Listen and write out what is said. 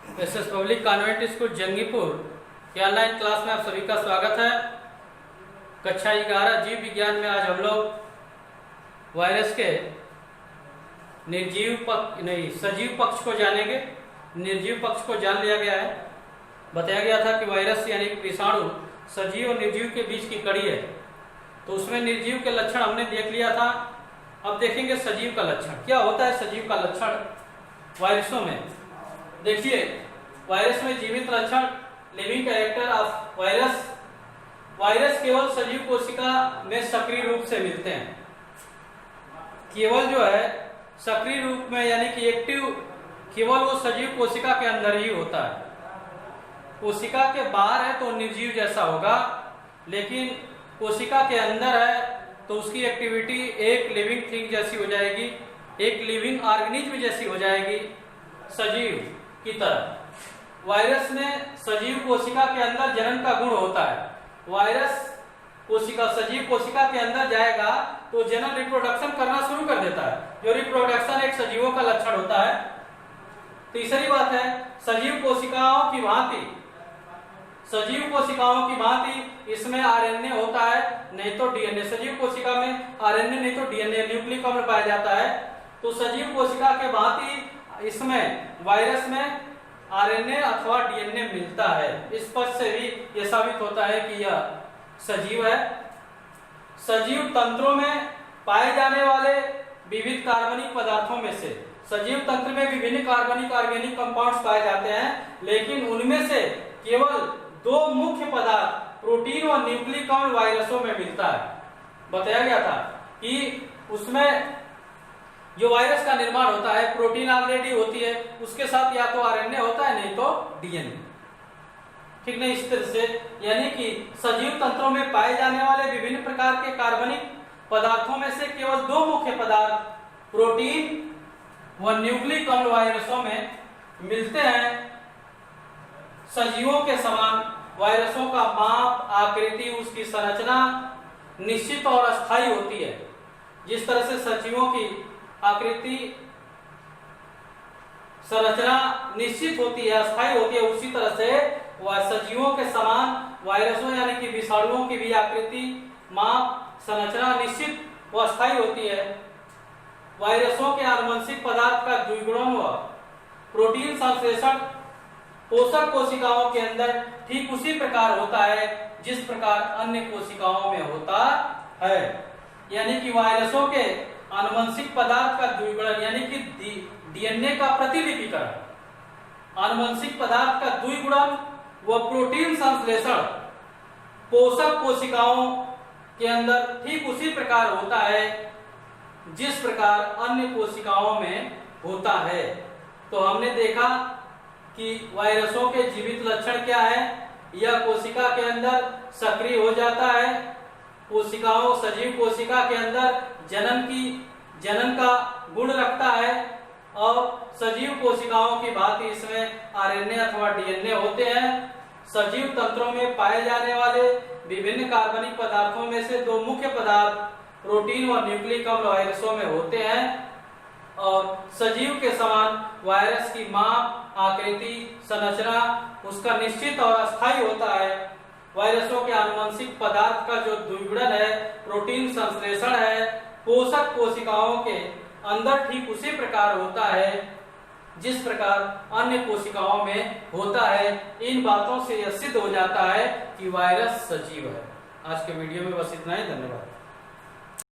SS public convent school Jangipur के online class में आप सभी का स्वागत है। कक्षा 11 जीव विज्ञान में आज हम लोग वायरस के सजीव पक्ष को जानेंगे। निर्जीव पक्ष को जान लिया गया है। बताया गया था कि वायरस यानी विषाणु सजीव और निर्जीव के बीच की कड़ी है, तो उसमें निर्जीव के लक्षण हमने देख लिया था। अब देखेंगे सजीव का लक्षण। क्या होता है सजीव का लक्षण वायरसों में? देखिए, वायरस में जीवित लक्षण, living character of virus. Virus केवल सजीव कोशिका में सक्रिय रूप से मिलते हैं। केवल जो है सक्रिय रूप में यानी कि एक्टिव केवल वो सजीव कोशिका के अंदर ही होता है। कोशिका के बाहर है तो निर्जीव जैसा होगा, लेकिन कोशिका के अंदर है तो उसकी एक्टिविटी एक लिविंग थिंग जैसी हो जाएगी, एक लिविंग ऑर्गेनिज्म जैसी हो जाएगी, सजीव की तरह। वायरस में सजीव कोशिका के अंदर जनन का गुण होता है। वायरस कोशिका सजीव कोशिका के अंदर जाएगा तो जनन रिप्रोडक्शन करना शुरू कर देता है, जो रिप्रोडक्शन एक सजीवों का लक्षण होता है। तीसरी बात है, सजीव कोशिकाओं की भांति इसमें आरएनए होता है, नहीं तो डीएनए। सजीव कोशिका में आरएनए नहीं तो डीएनए न्यूक्लिक अम्ल पाया जाता है। तो सजीव कोशिका के भांति इसमें वायरस में आरएनए अथवा डीएनए मिलता है। स्पष्ट से भी यह साबित होता है कि यह सजीव है। सजीव तंत्रों में पाए जाने वाले विविध कार्बनिक पदार्थों में से सजीव तंत्र में विभिन्न कार्बनिक ऑर्गेनिक कंपाउंड्स पाए जाते हैं, लेकिन उनमें से केवल दो मुख्य पदार्थ प्रोटीन और न्यूक्लिक अम्ल वायरसों में मिलता है। बताया गया था कि उसमें जो वायरस का निर्माण होता है प्रोटीन ऑलरेडी होती है, उसके साथ या तो आरएनए होता है नहीं तो डीएनए। ठीक नहीं? इस तरह से यानी कि सजीव तंत्रों में पाए जाने वाले विभिन्न प्रकार के कार्बनिक पदार्थों में से केवल दो मुख्य पदार्थ प्रोटीन व न्यूक्लिक अम्ल वायरसों में मिलते हैं। सजीवों के समान वायरसों का माप, आकृति, उसकी संरचना निश्चित और अस्थायी होती है। जिस तरह से सजीवों की आकृति संरचना निश्चित होती है, अस्थायी होती है, उसी तरह से वह सजीवों के समान वायरसों यानी कि विषाणुओं की भी आकृति, माप, संरचना निश्चित व अस्थायी होती है। वायरसों के आनुवंशिक पदार्थ का द्विगुणन व प्रोटीन संश्लेषण पोषक कोशिकाओं के अंदर ठीक उसी प्रकार होता है जिस प्रकार अन्य कोशिकाओं में होता है। यानी कि वायरसों के आनुवंशिक पदार्थ का द्विगुणन यानी कि डीएनए का प्रतिलिपिकरण, आनुवंशिक पदार्थ का द्विगुणन व प्रोटीन संश्लेषण पोषक कोशिकाओं के अंदर ठीक उसी प्रकार होता है जिस प्रकार अन्य कोशिकाओं में होता है। तो हमने देखा कि वायरसों के जीवित लक्षण क्या है। यह कोशिका के अंदर सक्रिय हो जाता है। सजीव कोशिका के अंदर जनन का गुण रखता है और सजीव कोशिकाओं की भांति इसमें आरएनए अथवा डीएनए होते हैं। सजीव तंत्रों में पाए जाने वाले विभिन्न कार्बनिक पदार्थों में से दो मुख्य पदार्थ प्रोटीन और न्यूक्लिक अम्ल वायरसों में होते हैं और सजीव के समान वायरस की माप, आकृति, संरचना उसका निश्चित और अस्थायी होता है। वायरसों के आनुवंशिक पदार्थ का जो द्विगुणन है, प्रोटीन संश्लेषण है, पोषक कोशिकाओं के अंदर ठीक उसी प्रकार होता है जिस प्रकार अन्य कोशिकाओं में होता है। इन बातों से यह सिद्ध हो जाता है कि वायरस सजीव है। आज के वीडियो में बस इतना ही। धन्यवाद।